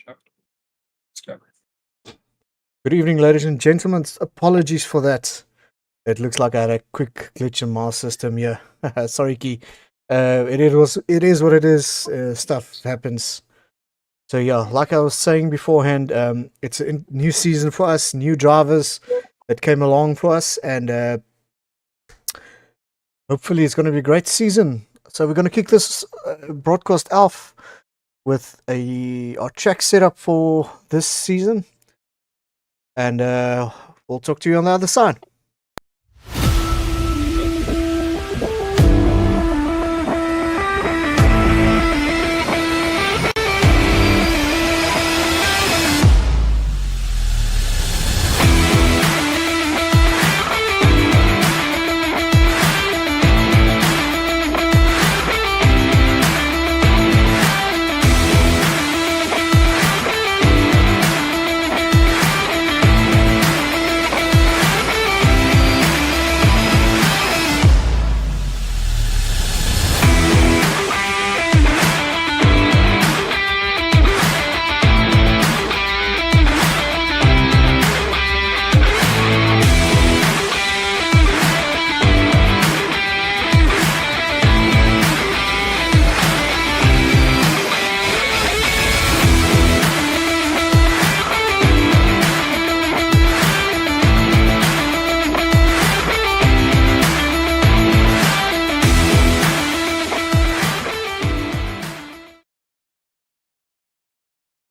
Sure. Let's go. Good evening, ladies and gentlemen. Apologies for that. It looks like I had a quick glitch in my system here. Sorry, Key. It is what it is. Stuff happens. So yeah, like I was saying beforehand, it's a new season for us, new drivers that came along for us, and hopefully it's going to be a great season. So we're going to kick this broadcast off with our track setup for this season, and we'll talk to you on the other side.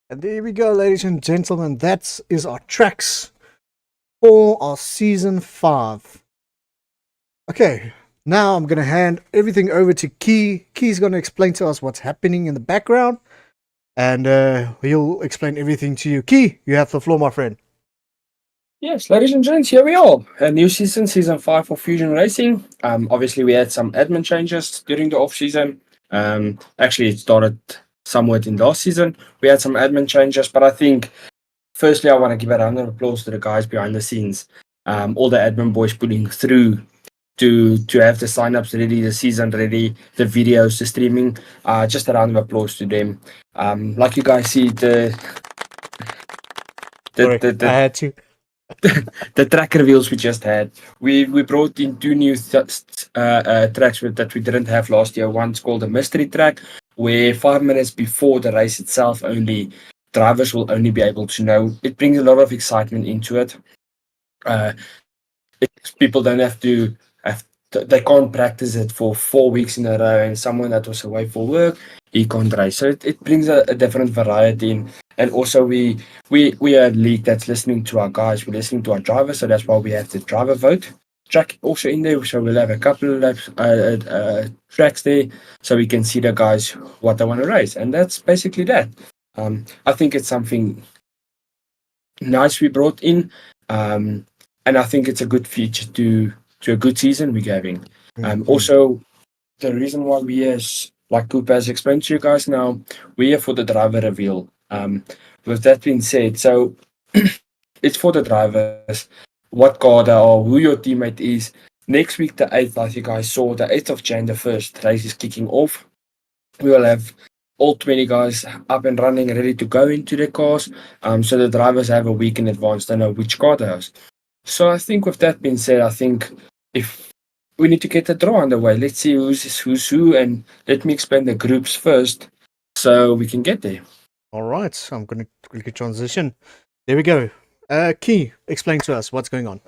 And there we go, ladies and gentlemen. That is our tracks for our season 5. Okay, now I'm going to hand everything over to Key. Key's going to explain to us what's happening in the background, and he'll explain everything to you. Key, you have the floor, my friend. Yes, ladies and gents, here we are. A new season, season 5 for Fusion Racing. Obviously, we had some admin changes during the off season. Actually, it started somewhat in last season. We had some admin changes, but I think firstly I want to give a round of applause to the guys behind the scenes, all the admin boys pulling through to have the sign-ups ready, the season ready, the videos, the streaming. Just a round of applause to them. Like you guys see, I had to. The track reveals we just had. We brought in 2 new tracks that we didn't have last year. One's called a mystery track, where 5 minutes before the race itself only, drivers will only be able to know. It brings a lot of excitement into it. People don't have to, they can't practice it for 4 weeks in a row, and someone that was away for work, he can't race. So it brings a different variety in. And also we are a league that's listening to our guys, we're listening to our drivers, so that's why we have the driver vote track also in there. So we'll have a couple of tracks there, so we can see the guys what they want to race, and that's basically that. I think it's something nice we brought in, and I think it's a good feature to a good season we're having. Also, the reason why we, as like Coop has explained to you guys now, we're here for the driver reveal. With that being said, so it's for the drivers, what car they are, who your teammate is. Next week, the 8th, like you guys saw, the 8th of January, the first race is kicking off. We will have all 20 guys up and running, ready to go into their cars. So the drivers have a week in advance to know which car they have. So I think with that being said, I think if we need to get the draw underway, let's see who's who, and let me explain the groups first so we can get there. All right, so I'm going to quickly transition. There we go. Key, explain to us what's going on.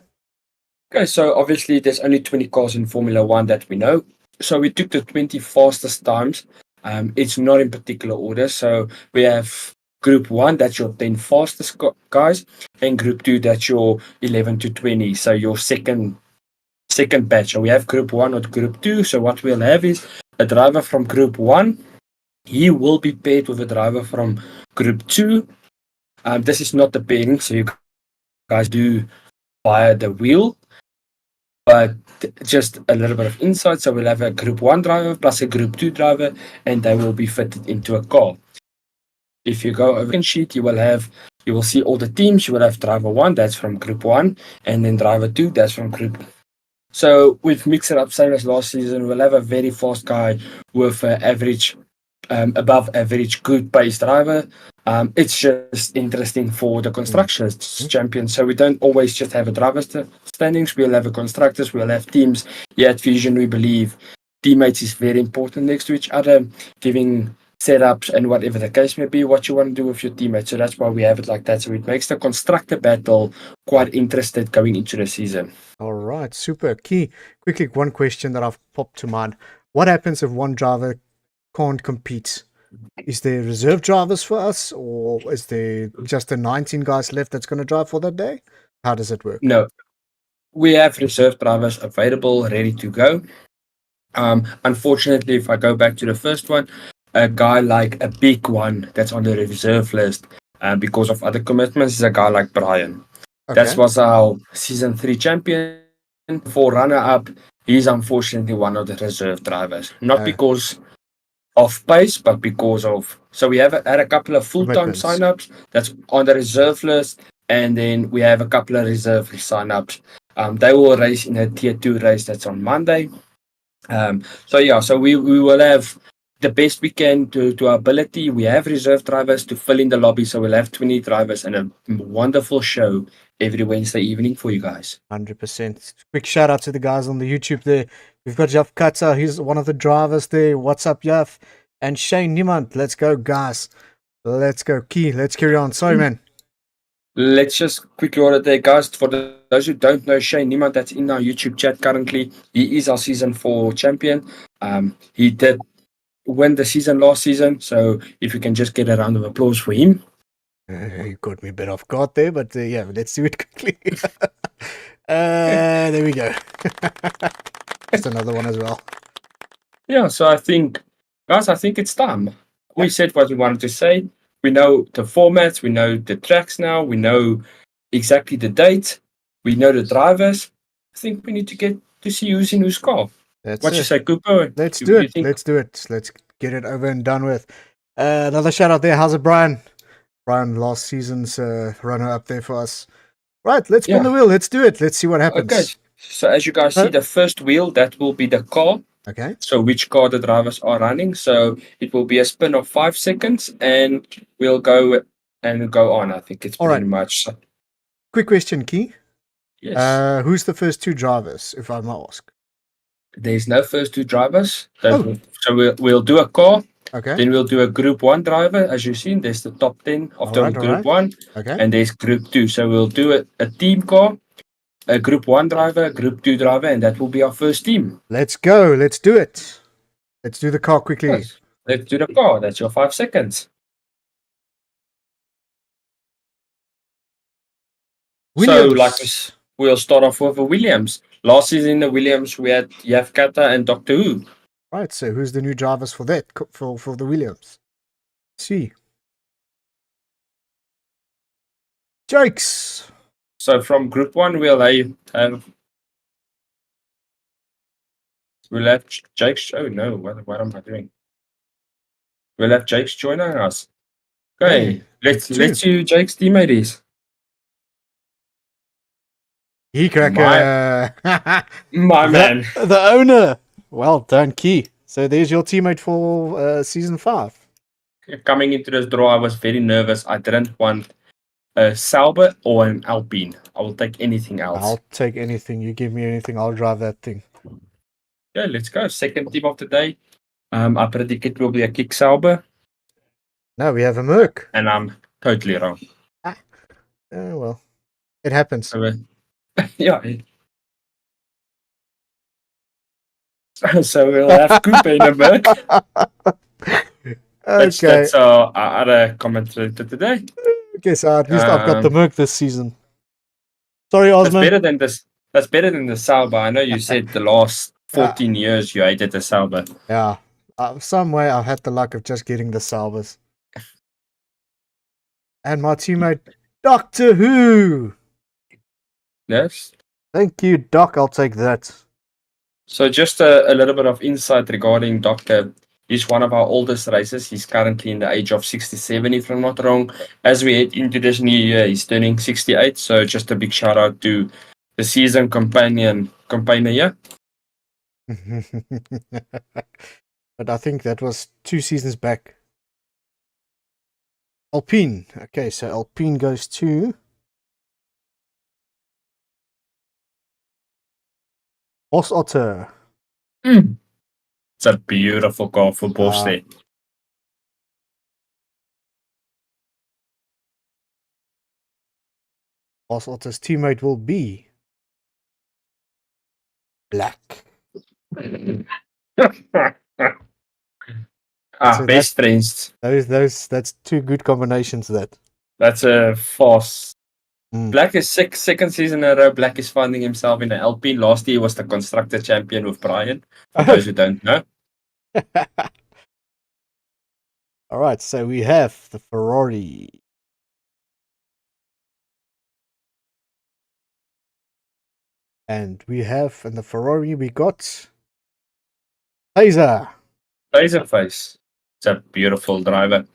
Okay, so obviously there's only 20 cars in Formula 1 that we know. So we took the 20 fastest times. It's not in particular order. So we have Group 1, that's your 10 fastest guys, and Group 2, that's your 11 to 20, so your second batch. So we have Group 1 or Group 2. So what we'll have is a driver from Group 1. He will be paired with a driver from Group 2. This is not the pairing, so you guys do via the wheel, but just a little bit of insight. So we'll have a Group 1 driver plus a Group 2 driver, and they will be fitted into a car. If you go over the sheet, you will see all the teams. You will have driver 1, that's from Group 1, and then driver 2, that's from Group 2. So we've mixed it up same as last season. We'll have a very fast guy with average above average good pace driver. It's just interesting for the constructors champions. So we don't always just have a driver's standings. We'll have a constructors. We'll have teams. Yeah, at Fusion, we believe teammates is very important next to each other, giving setups and whatever the case may be, what you want to do with your teammates. So that's why we have it like that. So it makes the constructor battle quite interested going into the season. All right, super. Key, quickly, one question that I've popped to mind. What happens if one driver can't compete? Is there reserve drivers for us, or is there just the 19 guys left that's going to drive for that day? How does it work? No, we have reserve drivers available, ready to go. Unfortunately, if I go back to the first one, a guy like a big one that's on the reserve list because of other commitments is a guy like Brian. Okay. That was our season 3 champion. For runner-up, he's unfortunately one of the reserve drivers. Not because of pace, but because of... So we have had a couple of full-time Commitments. sign-ups that's on the reserve list, and then we have a couple of reserve sign-ups. They will race in a tier 2 race that's on Monday. So we will have the best we can to our ability. We have reserve drivers to fill in the lobby, so we'll have 20 drivers and a wonderful show every Wednesday evening for you guys. 100%. Quick shout out to the guys on the YouTube there. We've got Jaf Kata, he's one of the drivers there. What's up, Jaf? And Shane Niemand. Let's go, guys. Let's go. Key, let's carry on. Sorry, man. Let's just quickly order there, guys. For those who don't know Shane Niemand, that's in our YouTube chat currently. He is our season 4 champion. He did win the season last season, so if you can just get a round of applause for him. You caught me a bit off guard there, but yeah, let's do it quickly. There we go. Just another one as well. Yeah, so I think, guys, it's time. We said what we wanted to say. We know the formats, we know the tracks now, we know exactly the date, we know the drivers. I think we need to get to see who's in whose car. That's what it. you say, Cooper? Let's do it. Let's do it. Let's get it over and done with. Another shout out there. How's it, Brian? Brian, last season's runner up there for us. Right, let's spin the wheel. Let's do it. Let's see what happens. Okay, so as you guys see, the first wheel, that will be the car. Okay. So which car the drivers are running. So it will be a spin of 5 seconds and we'll go on. I think it's pretty much. Quick question, Key. Yes. Who's the first 2 drivers, if I may ask? There's no first 2 drivers. So we'll do a car. Okay. Then we'll do a group 1 driver. As you've seen, there's the top 10 of the group 1. Okay. And there's group 2. So we'll do a team car, a group 1 driver, a group 2 driver, and that will be our first team. Let's go. Let's do it. Let's do the car quickly. Yes. Let's do the car. That's your 5 seconds. Williams. So, like we'll start off with a Williams. Last season in the Williams, we had Yafkata and Doctor Who. Right, so who's the new drivers for that, for the Williams? Let's see. Jakes. So from group 1, we'll have Jakes. Oh no, what am I doing? We'll have Jakes joining us. Okay, let's see Jake's teammate is. He cracker. My man. The owner. Well done, Key. So there's your teammate for season 5. Coming into this draw, I was very nervous. I didn't want a Sauber or an Alpine. I will take anything else. I'll take anything. You give me anything, I'll drive that thing. Yeah, let's go. Second team of the day. I predict it will be a Kick Sauber. No, we have a Merc. And I'm totally wrong. Oh, well. It happens. Yeah. So we'll have Cooper in a Merc. Okay. That's our other commentator today. Okay, so at least I've got the Merc this season. Sorry, Osman. That's better than the Sauber. I know you said the last 14 years you hated the Sauber. Yeah. Some way I've had the luck of just getting the Saubers. And my teammate, Doctor Who. Yes. Thank you, Doc. I'll take that. So just a little bit of insight regarding Doctor. He's one of our oldest racers. He's currently in the age of 67, if I'm not wrong. As we head into this new year, he's turning 68. So just a big shout out to the season companion here. But I think that was 2 seasons back. Alpine. Okay, so Alpine goes to Boss Otter. Mm. It's a beautiful car for Boss there. Boss Otter's teammate will be Black. So Best friends. That's two good combinations. That's a false. Mm. Black is second season in a row. Black is finding himself in the Alpine. Last year was the constructor champion with Brian. For those who don't know. All right, so we have the Ferrari. And we have in the Ferrari we got Taser. Taserface. It's a beautiful driver.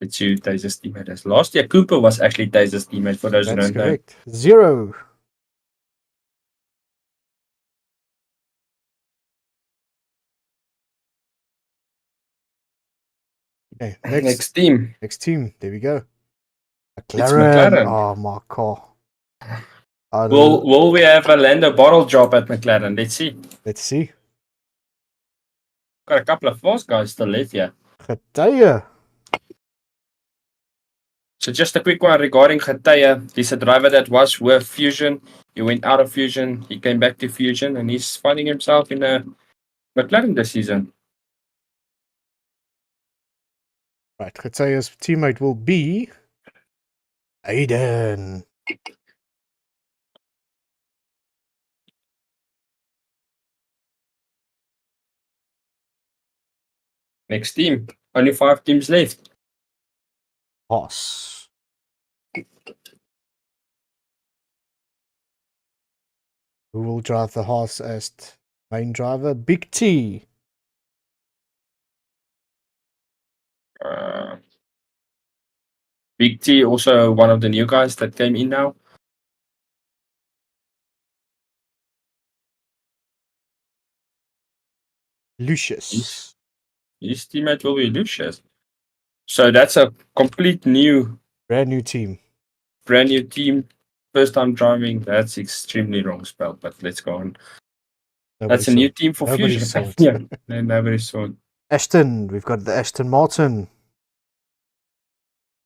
It's you, Taser's teammate. As last year, Cooper was actually Taser's teammate. For those who That's don't know. correct. Zero. Okay, Next team. Next team. There we go. McLaren. It's McLaren. Oh my car. Will we have a Lando bottle drop at McLaren? Let's see. Let's see. Got a couple of fast guys still left here. Geteye. So just a quick one regarding Geteye. He's a driver that was with Fusion. He went out of Fusion. He came back to Fusion, and he's finding himself in a McLaren this season. Right, Geteye's teammate will be Ayrton. Next team. Only 5 teams left. Haas. Who will drive the Haas as main driver? Big T. Big T, also one of the new guys that came in now. Lucius. His teammate will be Lucius. So that's a complete new, brand new team. First time driving. That's extremely wrong spelled, but let's go on. That's a new team for Nobody Fusion. saw it. Yeah, nobody saw it. Aston. We've got the Aston Martin.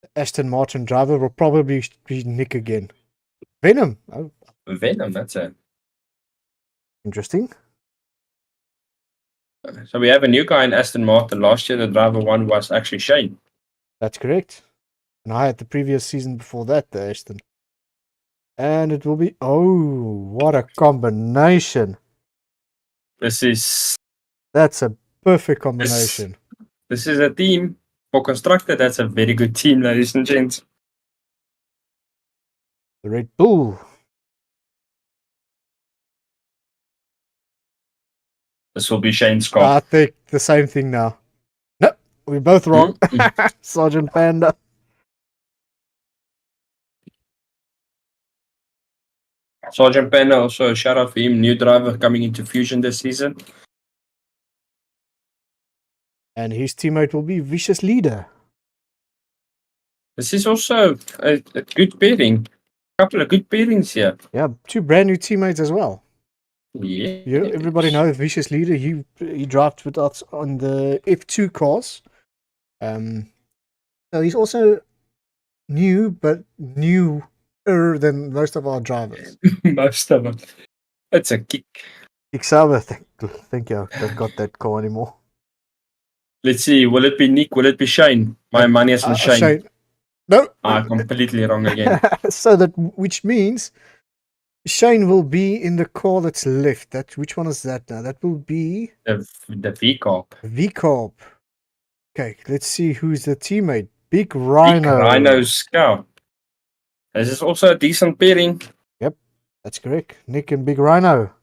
The Aston Martin driver will probably be Nick again. Venom. Oh, Venom, that's it. interesting. So we have a new guy in Aston Martin. Last year, the driver one was actually Shane. That's correct. And I had the previous season before that, the Aston. And it will be... Oh, what a combination. That's a perfect combination. This is a team for constructor. That's a very good team, ladies and gents. The Red Bull. This will be Shane's car. I think the same thing now. Nope, we're both wrong. Sergeant Panda. Sergeant Panda, also a shout out for him. New driver coming into Fusion this season. And his teammate will be Vicious Leader. This is also a good pairing. A couple of good pairings here. Yeah, 2 brand new teammates as well. Yeah. Everybody knows Vicious Leader. He drafted with us on the F2 cars. So he's also new, but newer than most of our drivers. Most of them. It's a kick. Kick Sauber, think you don't got that car anymore. Let's see. Will it be Nick? Will it be Shane? My money is on Shane. No. Completely wrong again. So which means Shane will be in the car that's left. Which one is that now? That will be the V-Corp. V-Corp. Okay, let's see who's the teammate. Big Rhino. Big Rhino Scout. This is also a decent pairing. Yep, that's correct. Nick and Big Rhino.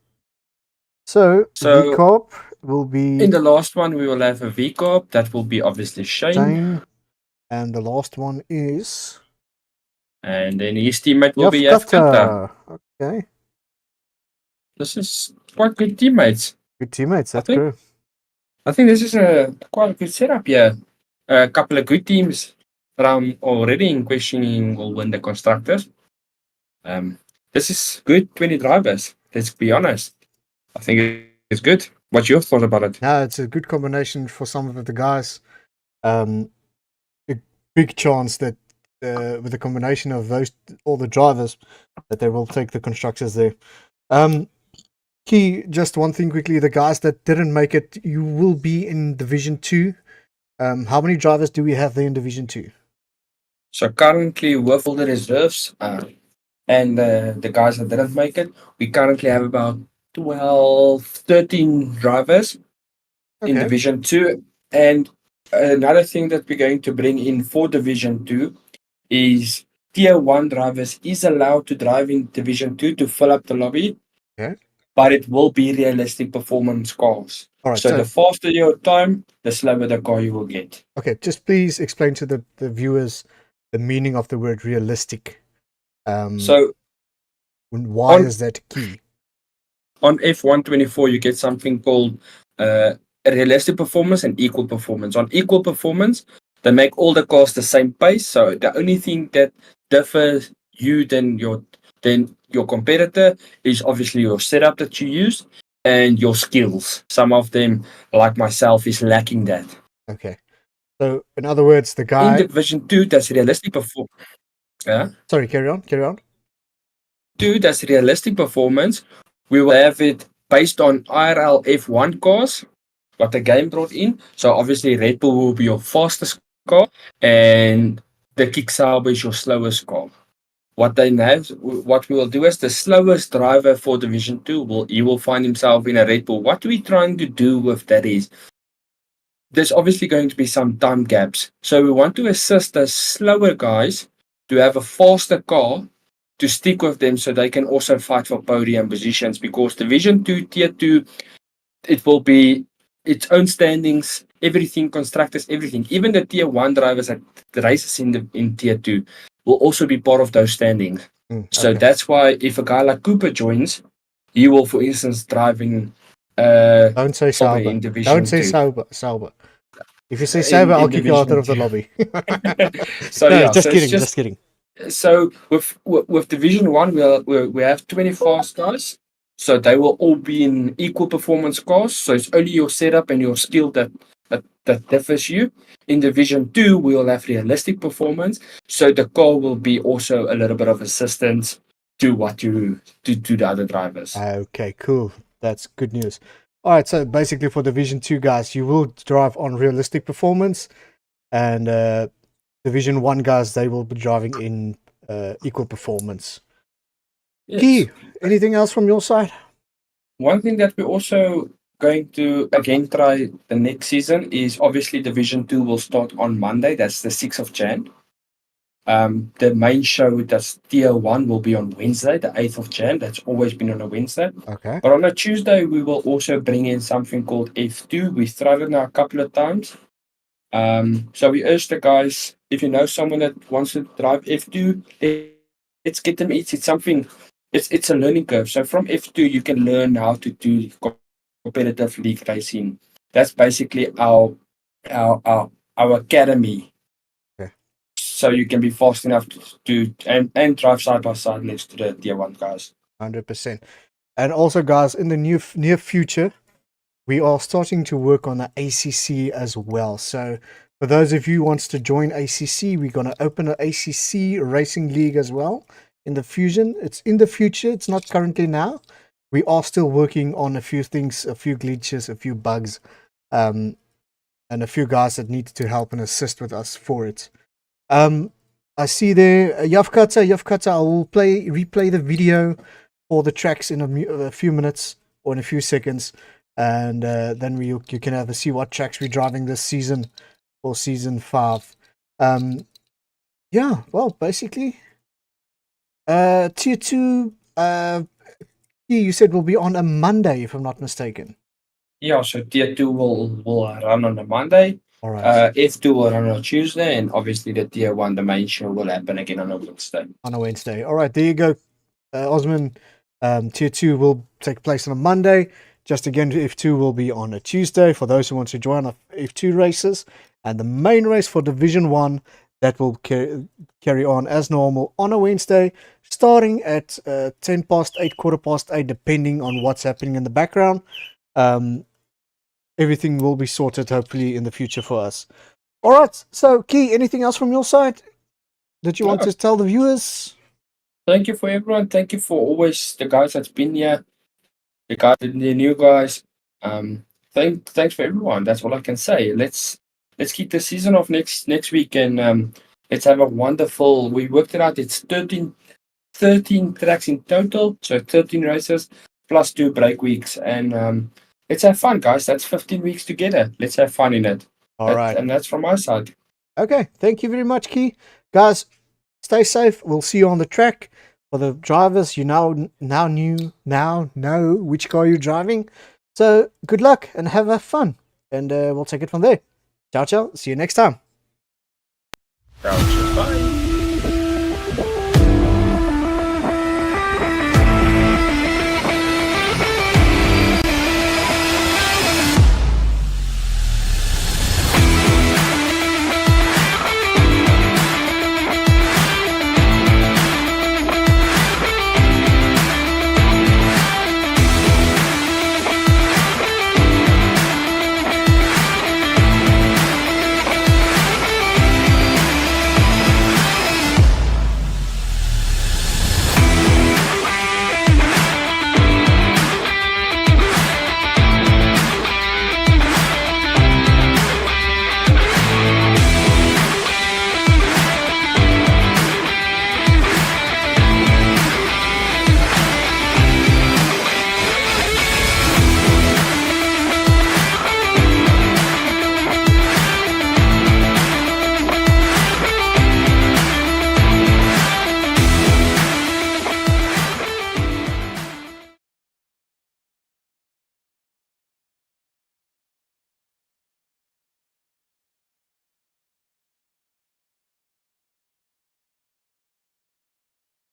So V-Corp will be... In the last one, we will have a V-Corp. That will be obviously Shane. And the last one is... And then his teammate will be Yafkata. Okay. This is quite good teammates. Good teammates, that's true. I think this is a quite a good setup here. A couple of good teams around already in questioning will win the constructors. Um, this is good 20 drivers. Let's be honest. I think it's good. What's your thought about it? Now it's a good combination for some of the guys. A big chance that with the combination of those all the drivers that they will take the constructors there. Key, just one thing quickly: the guys that didn't make it, you will be in Division 2. How many drivers do we have there in Division 2? So currently with all the reserves and the guys that didn't make it, we currently have about 12, 13 drivers in Okay. Division 2. And another thing that we're going to bring in for Division 2 is Tier 1 drivers is allowed to drive in Division 2 to fill up the lobby. Okay. But it will be realistic performance cars. All right. So the faster your time, the slower the car you will get. Okay, just please explain to the viewers the meaning of the word realistic. So why is that key? On F124, you get something called a realistic performance and equal performance. On equal performance, they make all the cars the same pace. So the only thing that differs you than your competitor is obviously your setup that you use and your skills. Some of them, like myself, is lacking that. Okay. So in other words, the guy in Division 2, that's realistic performance. Yeah. Sorry, carry on. 2, that's realistic performance. We will have it based on IRL F1 cars, what the game brought in. So obviously Red Bull will be your fastest car and the Kick Sauber is your slowest car. What we will do is the slowest driver for Division 2 he will find himself in a Red Bull. What we're trying to do with that is there's obviously going to be some time gaps. So we want to assist the slower guys to have a faster car to stick with them so they can also fight for podium positions, because Division 2, Tier 2, it will be its own standings, everything, constructors, everything. Even the Tier 1 drivers that races in Tier 2 will also be part of those standings. So that's why if a guy like Cooper joins, he will, for instance, driving don't say Sauber. in Division Don't say 2. Sauber. If you say Sauber, I'll kick you out of the lobby. So no, yeah, just so kidding. Just kidding. So with Division 1, we have 20 fast guys. So they will all be in equal performance cars. So it's only your setup and your skill that differs you. In Division 2, we will have realistic performance. So the car will be also a little bit of assistance to the other drivers. Okay, cool. That's good news. All right, so basically for Division 2 guys, you will drive on realistic performance, and Division 1 guys, they will be driving in equal performance. Yes. Key, anything else from your side? One thing that we're also going to again try the next season is obviously Division 2 will start on Monday. That's the 6th of Jan. The main show that's Tier 1 will be on Wednesday, the 8th of Jan. That's always been on a Wednesday. Okay. But on a Tuesday, we will also bring in something called F2. We've tried it now a couple of times. So we urge the guys, if you know someone that wants to drive F2, let's get them. It's something. It's a learning curve. So from F2, you can learn how to do competitive league racing. That's basically our academy. Okay. So you can be fast enough to and drive side by side next to the Tier 1 guys. 100%. And also, guys, in the near future, we are starting to work on the ACC as well. So for those of you who wants to join ACC, we're going to open an ACC racing league as well in the Fusion. It's in the future. It's not currently now. We are still working on a few things, a few glitches, a few bugs, and a few guys that need to help and assist with us for it. I see there, Yafkata, I will replay the video for the tracks in a few minutes or in a few seconds. And then you can have a see what tracks we're driving this season for season 5. Yeah, well, basically, Tier 2, you said will be on a Monday, if I'm not mistaken. Yeah, so Tier 2 will run on a Monday. All right. F2 will run on a Tuesday, and obviously the Tier 1, the main show, will happen again on a Wednesday. On a Wednesday. All right, there you go, Osman. Tier 2 will take place on a Monday. Just again, F2 will be on a Tuesday for those who want to join our F2 races. And the main race for Division 1, that will carry on as normal on a Wednesday, starting at 10 past 8, quarter past 8, depending on what's happening in the background. Everything will be sorted, hopefully, in the future for us. All right. So, Key, anything else from your side that you want to tell the viewers? Thank you for everyone. Thank you for always the guys that's been here, the guys, the new guys. Thanks for everyone. That's all I can say. Let's keep the season off next week, and let's have a wonderful. We worked it out. It's 13 tracks in total, so 13 races plus 2 break weeks, and let's have fun, guys. That's 15 weeks together. Let's have fun in it. All right. And that's from my side. Okay. Thank you very much, Key. Guys, stay safe. We'll see you on the track. For the drivers, you now know which car you're driving. So good luck and have fun. And we'll take it from there. Ciao, ciao. See you next time. Ciao.